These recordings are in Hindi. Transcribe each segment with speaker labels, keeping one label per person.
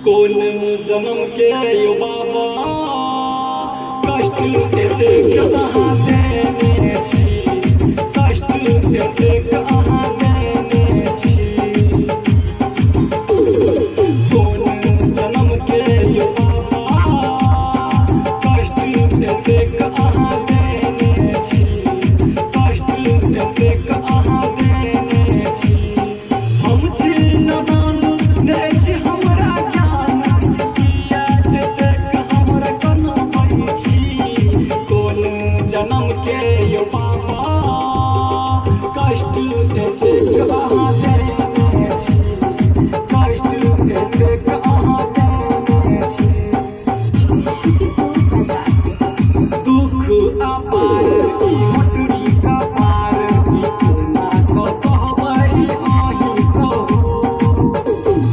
Speaker 1: कोन जन्म के यो बाबा कष्ट एतेक अहाँ देने छी, कष्ट एतेक अहाँ देने छी। कोन जन्म के यो बाबा कष्ट एतेक अहाँ देने छी, कष्ट एतेक अहाँ देने छी। हम छी नादान नहि छी हमरा ज्ञान, किया एतेक हमरा कनबै छी। कोन जन्म के यो बाबा कष्ट एतेक अहाँ देने छी, कष्ट एतेक अहाँ देने छी। दुख अपार ई मोटरी कपार, ई कोना कऽ सहबै अहीं कहू।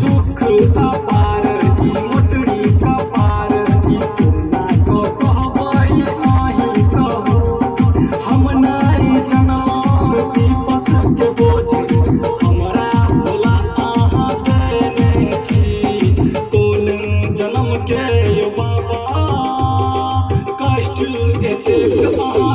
Speaker 1: दुख अपार ई मोटरी कपार, ई कोना कऽ सहबै अहीं कहू। हम नहि जनम विपत के बोझ हमरा भोला अहाँ देने छी। कोन जन्म के यो बाबा कष्ट एतेक अहाँ